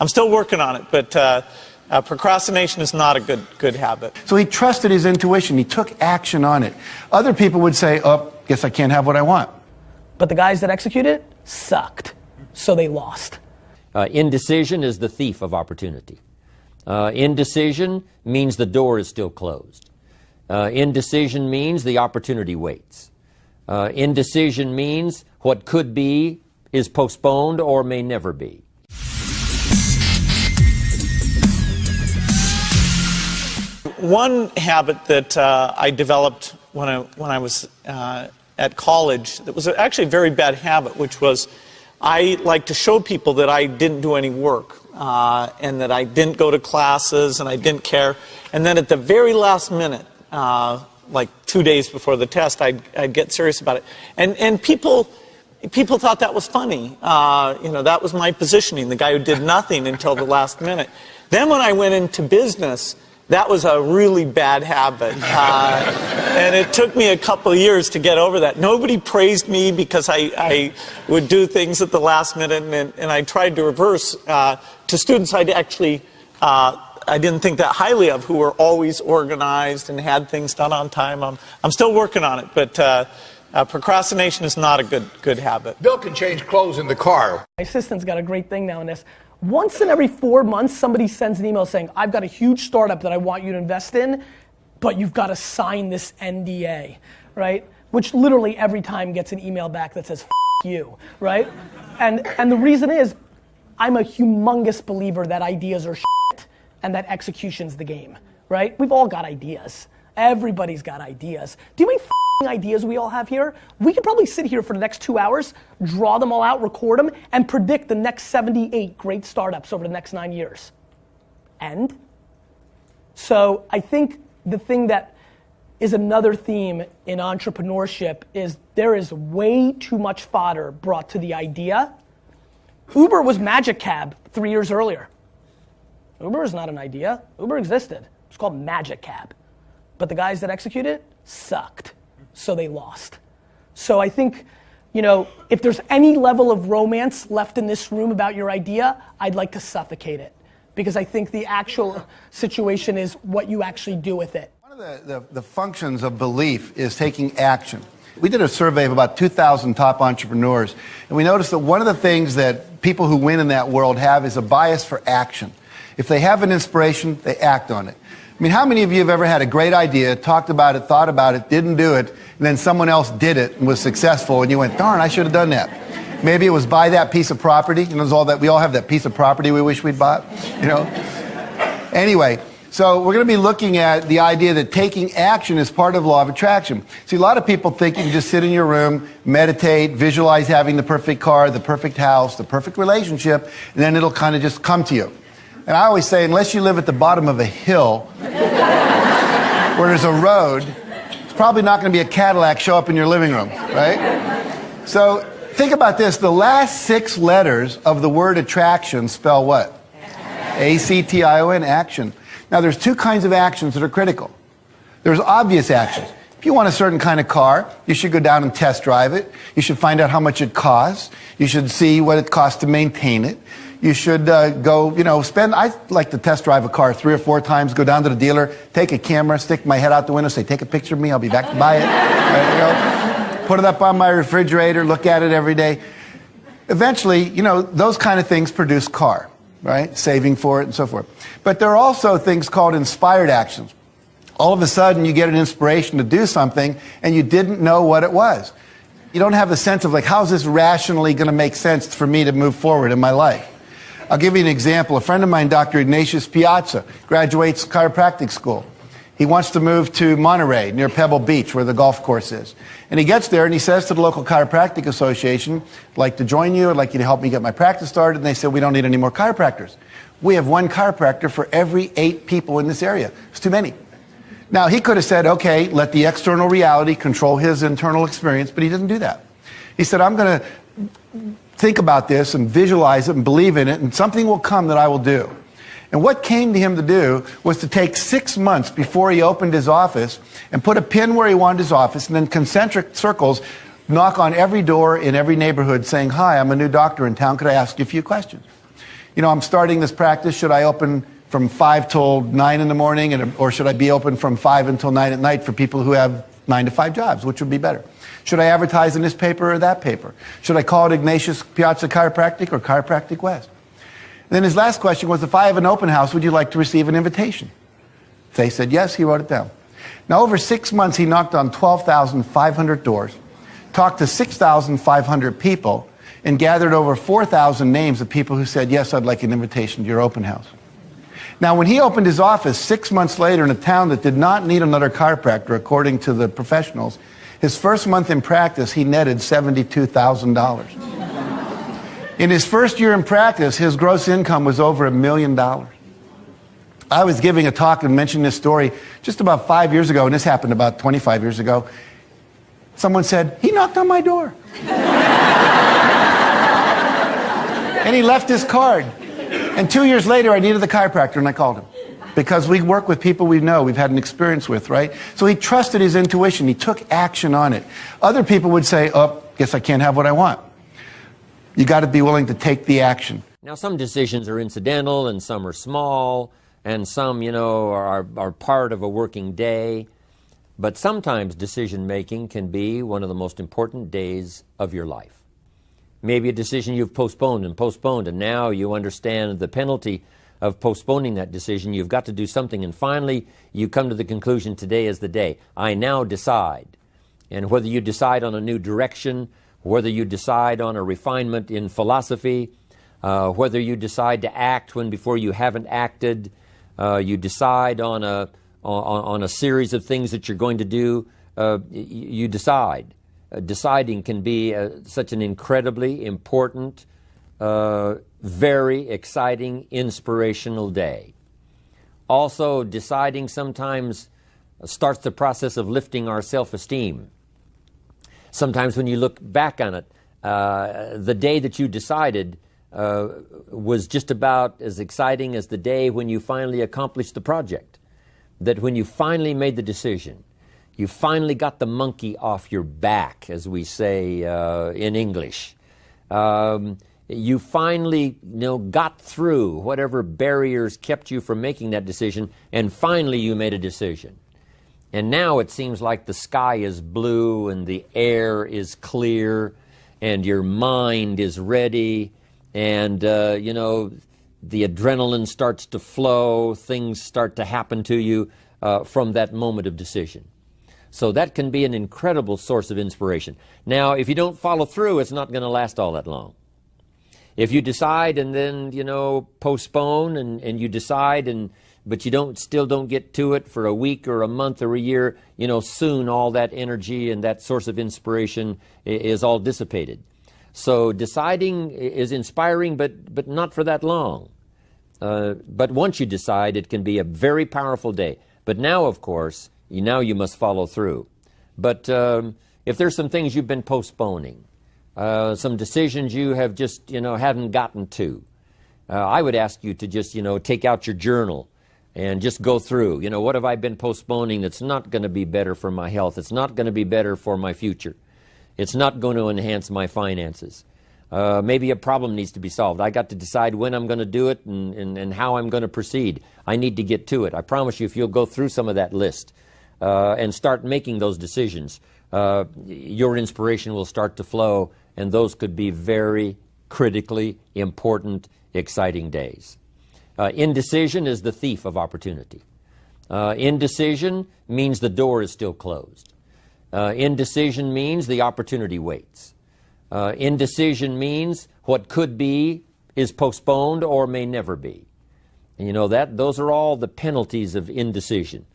I'm still working on it, but procrastination is not a good habit. So he trusted his intuition. He took action on it. Other people would say, oh, guess I can't have what I want. But the guys that executed it sucked, so they lost. Indecision is the thief of opportunity. Indecision means the door is still closed. Indecision means the opportunity waits. Indecision means what could be is postponed or may never be. One habit that I developed when I was at college that was actually a very bad habit, which was I like to show people that I didn't do any work and that I didn't go to classes and I didn't care. And then at the very last minute, like 2 days before the test, I'd get serious about it. And people thought that was funny. You know, that was my positioning, the guy who did nothing until the last minute. Then when I went into business, that was a really bad habit, and it took me a couple of years to get over that. Nobody praised me because I would do things at the last minute, and I tried to reverse to students I didn't think that highly of, who were always organized and had things done on time. I'm still working on it, but procrastination is not a good habit. Bill can change clothes in the car. My assistant's got a great thing now in this. Once in every 4 months, somebody sends an email saying, I've got a huge startup that I want you to invest in, but you've got to sign this NDA, right? Which literally every time gets an email back that says, F you, right? And the reason is, I'm a humongous believer that ideas are shit and that execution's the game, right? We've all got ideas. Everybody's got ideas. Do you mean ideas we all have here? We could probably sit here for the next 2 hours, draw them all out, record them, and predict the next 78 great startups over the next 9 years. And so I think the thing that is another theme in entrepreneurship is there is way too much fodder brought to the idea. Uber was Magic Cab 3 years earlier. Uber is not an idea. Uber existed. It's called Magic Cab. But the guys that executed it sucked. So they lost. So I think, you know, if there's any level of romance left in this room about your idea, I'd like to suffocate it. Because I think the actual situation is what you actually do with it. One of the functions of belief is taking action. We did a survey of about 2,000 top entrepreneurs, and we noticed that one of the things that people who win in that world have is a bias for action. If they have an inspiration, they act on it. I mean, how many of you have ever had a great idea, talked about it, thought about it, didn't do it, and then someone else did it and was successful, and you went, darn, I should have done that. Maybe it was buy that piece of property. You know, all that we all have that piece of property we wish we'd bought, you know. Anyway, so we're going to be looking at the idea that taking action is part of law of attraction. See, a lot of people think you can just sit in your room, meditate, visualize having the perfect car, the perfect house, the perfect relationship, and then it'll kind of just come to you. And I always say, unless you live at the bottom of a hill where there's a road, it's probably not going to be a Cadillac show up in your living room, right? So think about this. The last 6 letters of the word attraction spell what? A-C-T-I-O-N, action. Now, there's 2 kinds of actions that are critical. There's obvious actions. If you want a certain kind of car, you should go down and test drive it. You should find out how much it costs. You should see what it costs to maintain it. You should go, you know, I like to test drive a car 3 or 4 times, go down to the dealer, take a camera, stick my head out the window, say, take a picture of me, I'll be back to buy it. Right, you know, put it up on my refrigerator, look at it every day. Eventually, you know, those kind of things produce car, right? Saving for it and so forth. But there are also things called inspired actions. All of a sudden, you get an inspiration to do something, and you didn't know what it was. You don't have the sense of, like, how's this rationally going to make sense for me to move forward in my life? I'll give you an example. A friend of mine, Dr. Ignatius Piazza, graduates chiropractic school. He wants to move to Monterey, near Pebble Beach, where the golf course is. And he gets there and he says to the local chiropractic association, I'd like to join you, I'd like you to help me get my practice started. And they said, we don't need any more chiropractors. We have 1 chiropractor for every 8 people in this area. It's too many. Now, he could have said, okay, let the external reality control his internal experience, but he didn't do that. He said, I'm going to think about this and visualize it and believe in it, and something will come that I will do. And what came to him to do was to take 6 months before he opened his office and put a pin where he wanted his office, and then concentric circles knock on every door in every neighborhood saying, hi, I'm a new doctor in town, could I ask you a few questions? I'm starting this practice. Should I open from 5 till 9 in the morning, or should I be open from 5 until 9 at night for people who have 9 to 5 jobs? Which would be better? Should I advertise in this paper or that paper? Should I call it Ignatius Piazza Chiropractic or Chiropractic West? And then his last question was, if I have an open house, would you like to receive an invitation? They said yes. He wrote it down. Now, over 6 months, he knocked on 12,500 doors, talked to 6,500 people, and gathered over 4,000 names of people who said, yes, I'd like an invitation to your open house. Now, when he opened his office 6 months later in a town that did not need another chiropractor, according to the professionals, his first month in practice, he netted $72,000. In his first year in practice, his gross income was over $1 million. I was giving a talk and mentioned this story just about 5 years ago, and this happened about 25 years ago. Someone said, he knocked on my door. And he left his card. And 2 years later, I needed the chiropractor, and I called him. Because we work with people we know, we've had an experience with, right? So he trusted his intuition. He took action on it. Other people would say, oh, guess I can't have what I want. You got to be willing to take the action. Now, some decisions are incidental, and some are small, and some, are part of a working day. But sometimes decision-making can be one of the most important days of your life. Maybe a decision you've postponed, and now you understand the penalty of postponing that decision. You've got to do something, and finally you come to the conclusion, today is the day. I now decide. And whether you decide on a new direction, whether you decide on a refinement in philosophy, whether you decide to act when before you haven't acted, you decide on a series of things that you're going to do, you decide. Deciding can be such an incredibly important, very exciting, inspirational day. Also, deciding sometimes starts the process of lifting our self-esteem. Sometimes when you look back on it, the day that you decided was just about as exciting as the day when you finally accomplished the project. That when you finally made the decision, you finally got the monkey off your back, as we say in English. You finally got through whatever barriers kept you from making that decision, and finally you made a decision. And now it seems like the sky is blue and the air is clear and your mind is ready, and the adrenaline starts to flow, things start to happen to you from that moment of decision. So that can be an incredible source of inspiration. Now, if you don't follow through, it's not going to last all that long. If you decide and then, postpone and you decide, but you still don't get to it for a week or a month or a year, soon all that energy and that source of inspiration is all dissipated. So deciding is inspiring, but not for that long. But once you decide, it can be a very powerful day. But now, of course, you must follow through. But if there's some things you've been postponing, some decisions you have just, haven't gotten to, I would ask you to just, take out your journal and just go through, what have I been postponing that's not going to be better for my health? It's not going to be better for my future. It's not going to enhance my finances. Maybe a problem needs to be solved. I got to decide when I'm going to do it and how I'm going to proceed. I need to get to it. I promise you, if you'll go through some of that list and start making those decisions, your inspiration will start to flow, and those could be very critically important, exciting days. Indecision is the thief of opportunity. Indecision means the door is still closed. Indecision means the opportunity waits. Indecision means what could be is postponed or may never be. And those are all the penalties of indecision.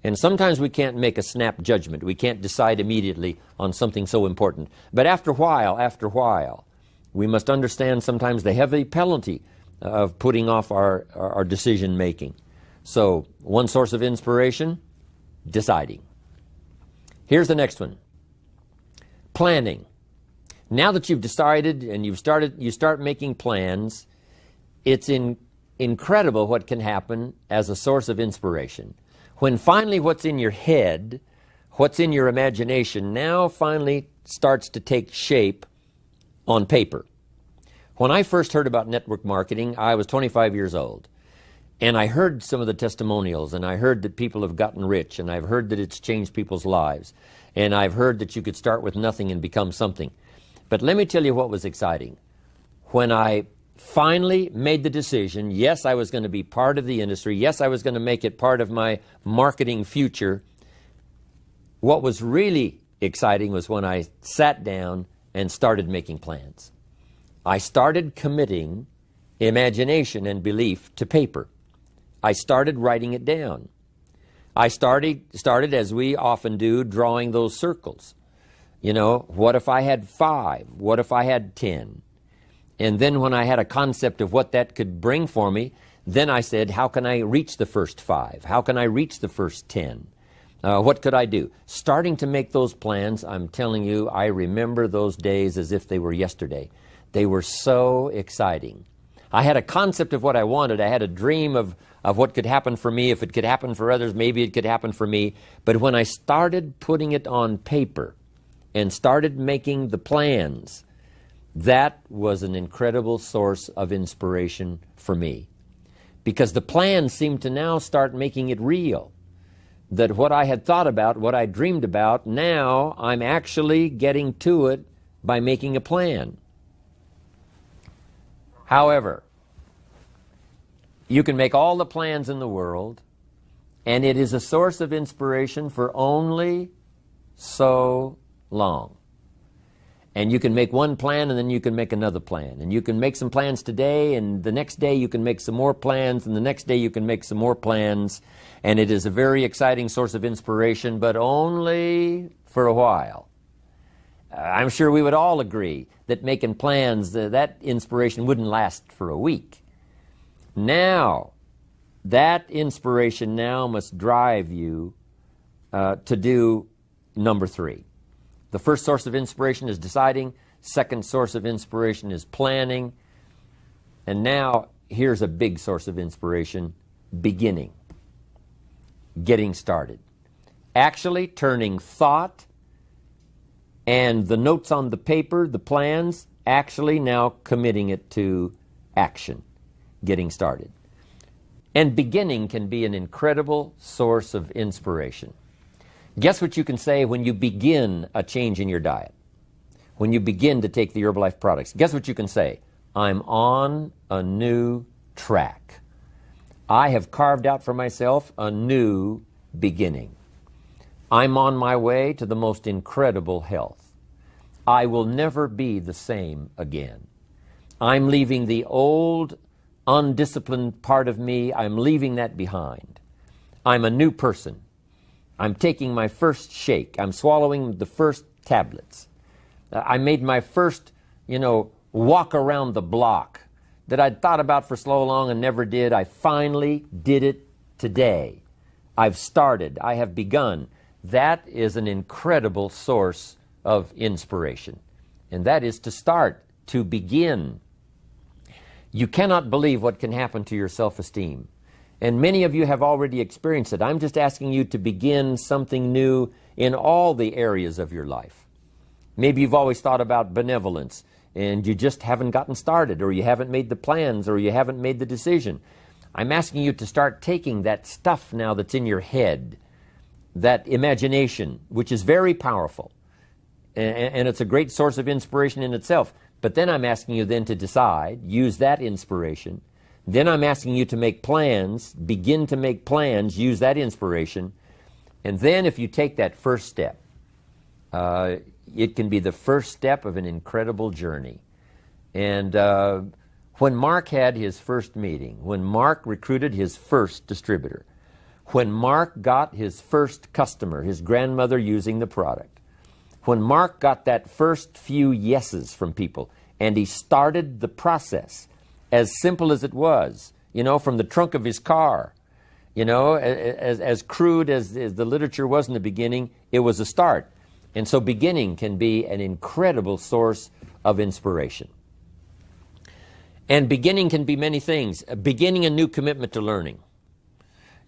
And sometimes we can't make a snap judgment. We can't decide immediately on something so important. But after a while, we must understand sometimes the heavy penalty of putting off our decision making. So, one source of inspiration, deciding. Here's the next one. Planning. Now that you've decided and you start making plans, it's incredible what can happen as a source of inspiration. When finally what's in your head, what's in your imagination, now finally starts to take shape on paper. When I first heard about network marketing, I was 25 years old. And I heard some of the testimonials, and I heard that people have gotten rich, and I've heard that it's changed people's lives. And I've heard that you could start with nothing and become something. But let me tell you what was exciting. When I finally made the decision, yes, I was going to be part of the industry, yes, I was going to make it part of my marketing future, what was really exciting was when I sat down and started making plans. I started committing imagination and belief to paper. I started writing it down. I started, as we often do, drawing those circles. You know, what if I had 5? What if I had 10? And then when I had a concept of what that could bring for me, then I said, how can I reach the first 5? How can I reach the first 10? What could I do? Starting to make those plans, I'm telling you, I remember those days as if they were yesterday. They were so exciting. I had a concept of what I wanted. I had a dream of what could happen for me. If it could happen for others, maybe it could happen for me. But when I started putting it on paper and started making the plans, that was an incredible source of inspiration for me. Because the plans seemed to now start making it real. That what I had thought about, what I dreamed about, now I'm actually getting to it by making a plan. However, you can make all the plans in the world, and it is a source of inspiration for only so long. And you can make one plan, and then you can make another plan. And you can make some plans today, and the next day you can make some more plans, and the next day you can make some more plans. And it is a very exciting source of inspiration, but only for a while. I'm sure we would all agree that making plans, that inspiration wouldn't last for a week. Now, that inspiration now must drive you to do number 3. The first source of inspiration is deciding. Second source of inspiration is planning. And now, here's a big source of inspiration, beginning. Getting started. Actually turning thought and the notes on the paper, the plans, actually now committing it to action. Getting started. And beginning can be an incredible source of inspiration. Guess what you can say when you begin a change in your diet? When you begin to take the Herbalife products, guess what you can say? I'm on a new track. I have carved out for myself a new beginning. I'm on my way to the most incredible health. I will never be the same again. I'm leaving the old, undisciplined part of me. I'm leaving that behind. I'm a new person. I'm taking my first shake. I'm swallowing the first tablets. I made my first, walk around the block that I'd thought about for so long and never did. I finally did it today. I've started. I have begun. That is an incredible source of inspiration. And that is to start, to begin. You cannot believe what can happen to your self-esteem. And many of you have already experienced it. I'm just asking you to begin something new in all the areas of your life. Maybe you've always thought about benevolence and you just haven't gotten started, or you haven't made the plans, or you haven't made the decision. I'm asking you to start taking that stuff now that's in your head, that imagination, which is very powerful, and it's a great source of inspiration in itself. But then I'm asking you then to decide, use that inspiration. Then I'm asking you to make plans, begin to make plans, use that inspiration. And then if you take that first step, it can be the first step of an incredible journey. And when Mark had his first meeting, when Mark recruited his first distributor, when Mark got his first customer, his grandmother using the product, when Mark got that first few yeses from people, and he started the process, as simple as it was, from the trunk of his car, as crude as the literature was in the beginning, it was a start. And so beginning can be an incredible source of inspiration. And beginning can be many things. Beginning a new commitment to learning.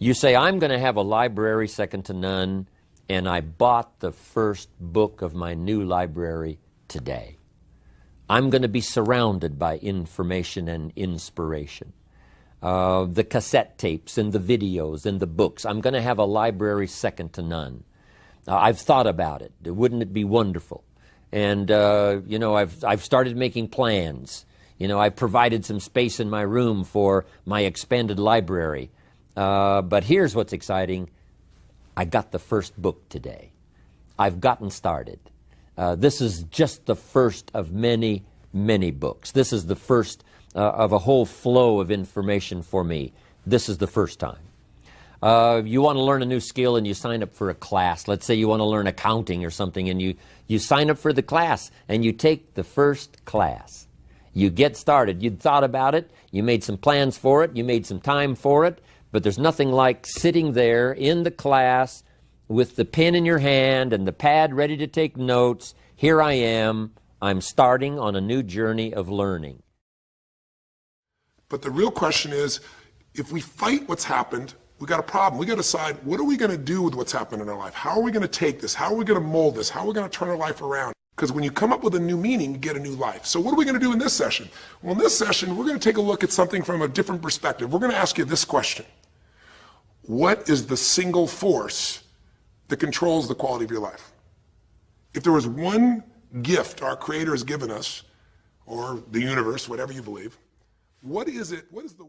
You say, I'm going to have a library second to none, and I bought the first book of my new library today. I'm going to be surrounded by information and inspiration. The cassette tapes and the videos and the books. I'm going to have a library second to none. I've thought about it. Wouldn't it be wonderful? And, I've started making plans. I've provided some space in my room for my expanded library. But here's what's exciting. I got the first book today. I've gotten started. This is just the first of many, many books. This is the first of a whole flow of information for me. This is the first time. You want to learn a new skill and you sign up for a class. Let's say you want to learn accounting or something, and you sign up for the class and you take the first class. You get started. You'd thought about it. You made some plans for it. You made some time for it. But there's nothing like sitting there in the class with the pen in your hand and the pad ready to take notes. Here I am. I'm starting on a new journey of learning. But the real question is, if we fight what's happened, we got a problem. We got to decide, what are we going to do with what's happened in our life? How are we going to take this? How are we going to mold this? How are we going to turn our life around? Because when you come up with a new meaning, you get a new life. So what are we going to do in this session? Well, in this session, we're going to take a look at something from a different perspective. We're going to ask you this question. What is the single force that controls the quality of your life? If there was one gift our Creator has given us, or the universe, whatever you believe, what is it? What is the